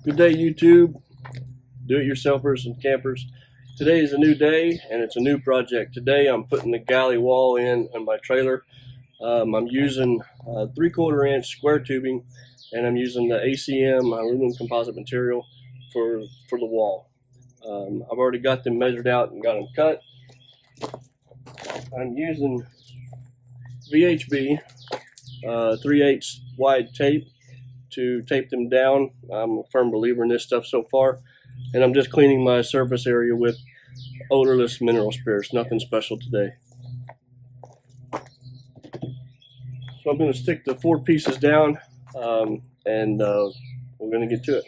Good day, YouTube, do-it-yourselfers and campers. Today is a new day and it's a new project. Today I'm putting the galley wall in on my trailer. I'm using 3/4 inch square tubing, and I'm using the ACM aluminum composite material for the wall. I've already got them measured out and got them cut. I'm using VHB 3/8 wide tape to tape them down. I'm a firm believer in this stuff so far, and I'm just cleaning my surface area with odorless mineral spirits. Nothing special today. So I'm going to stick the 4 pieces down, and we're going to get to it.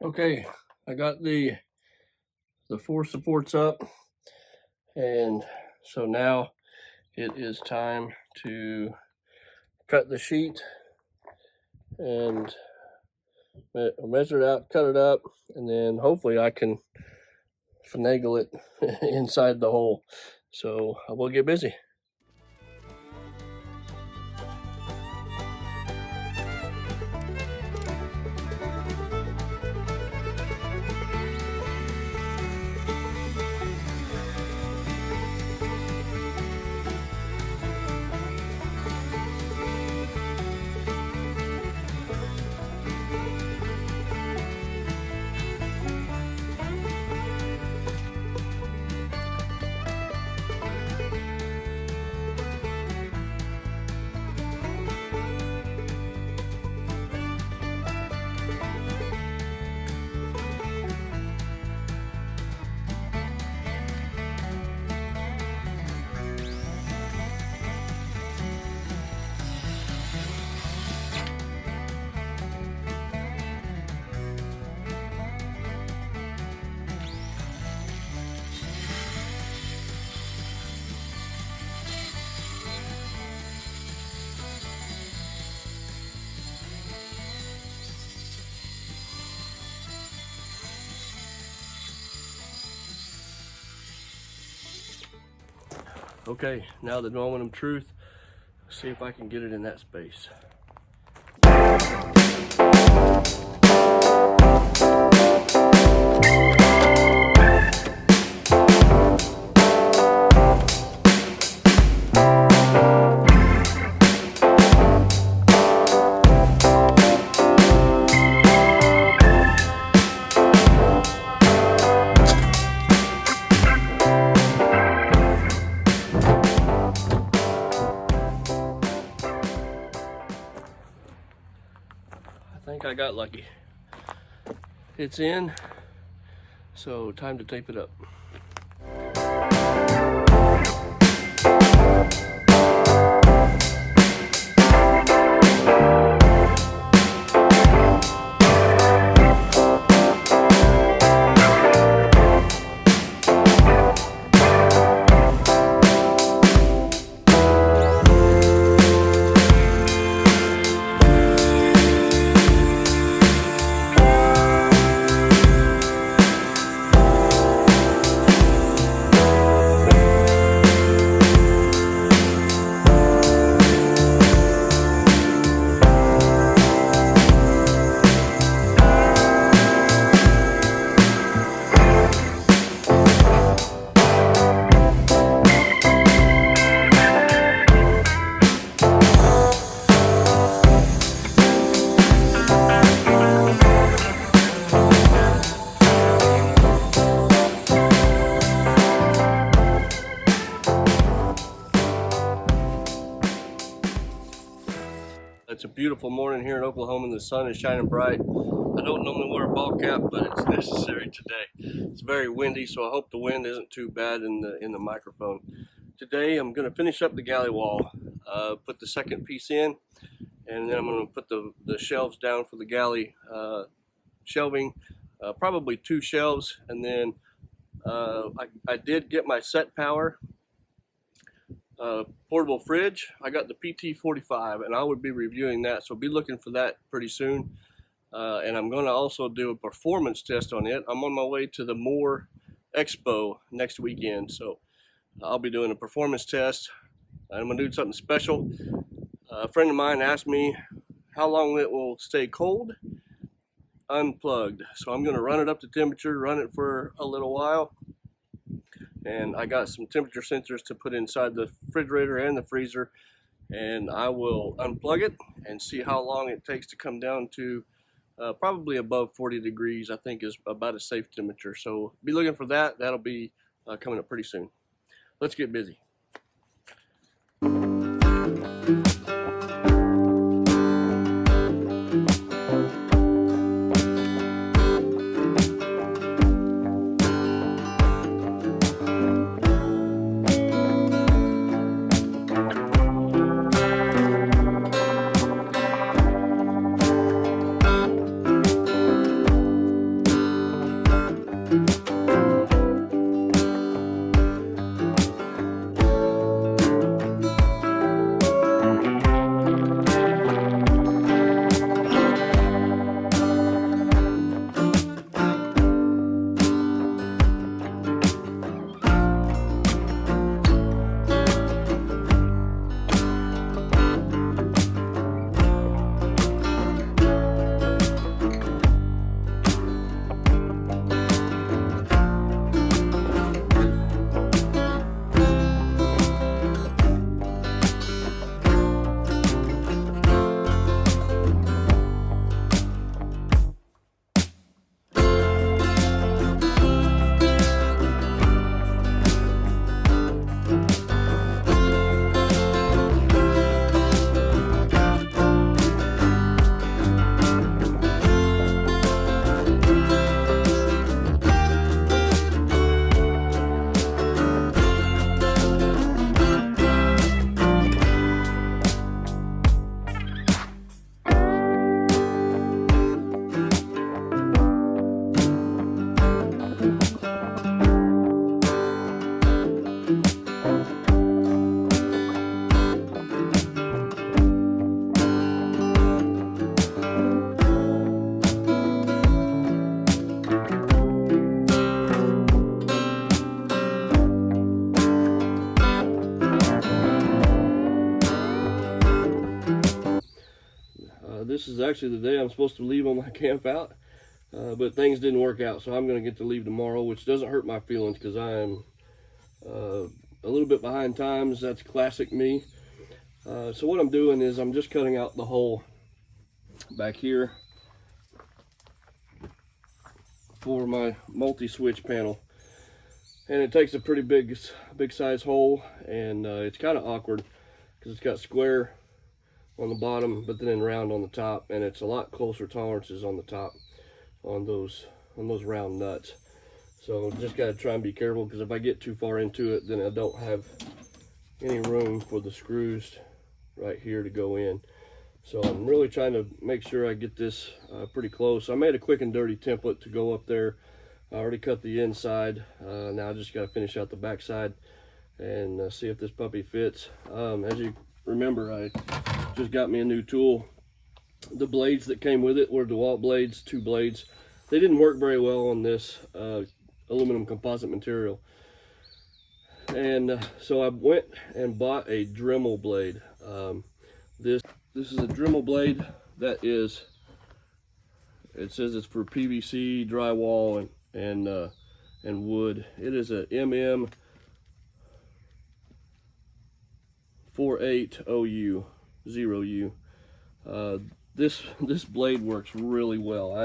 Okay, I got the 4 supports up, and so now it is time to cut the sheet and measure it out, cut it up, and then hopefully I can finagle it inside the hole. So I will get busy. Okay, now the moment of truth. Let's see if I can get it in that space. think I got lucky. It's in, so time to tape it up. It's a beautiful morning here in Oklahoma and the sun is shining bright. I don't normally wear a ball cap, but it's necessary today. It's very windy, so I hope the wind isn't too bad in the microphone. Today I'm going to finish up the galley wall, put the second piece in, and then I'm going to put the shelves down for the galley shelving, probably 2 shelves, and then I did get my set power portable fridge. I got the PT45 and I would be reviewing that, so be looking for that pretty soon. And I'm going to also do a performance test on it. I'm on my way to the Moore Expo next weekend, so I'll be doing a performance test. I'm going to do something special. A friend of mine asked me how long it will stay cold unplugged, so I'm going to run it up to temperature, run it for a little while. And I got some temperature sensors to put inside the refrigerator and the freezer, and I will unplug it and see how long it takes to come down to probably above 40 degrees. I think is about a safe temperature, so be looking for that. That'll be coming up pretty soon. Let's get busy. This is actually the day I'm supposed to leave on my camp out, but things didn't work out, so I'm going to get to leave tomorrow, which doesn't hurt my feelings because I am a little bit behind times. That's classic me. So what I'm doing is I'm just cutting out the hole back here for my multi-switch panel, and it takes a pretty big size hole, and it's kind of awkward because it's got square on the bottom, but then round on the top, and it's a lot closer tolerances on the top on those round nuts. So just got to try and be careful, because if I get too far into it, then I don't have any room for the screws right here to go in. So I'm really trying to make sure I get this pretty close. I made a quick and dirty template to go up there. I already cut the inside. Now I just got to finish out the back side and see if this puppy fits. As you remember, I just got me a new tool. The blades that came with it were DeWalt blades, 2 blades. They didn't work very well on this aluminum composite material. And so I went and bought a Dremel blade. This is a Dremel blade that is, it says it's for PVC, drywall, and wood. It is a MM48OU 0U. This blade works really well.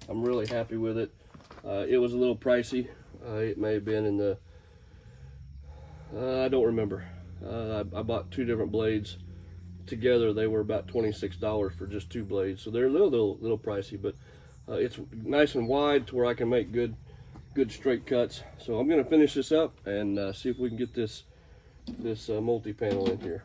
I'm really happy with it. It was a little pricey. It may have been in the I don't remember. I bought 2 different blades together. They were about $26 for just 2 blades, so they're a little pricey, but it's nice and wide to where I can make good straight cuts. So I'm going to finish this up and see if we can get this multi-panel in here.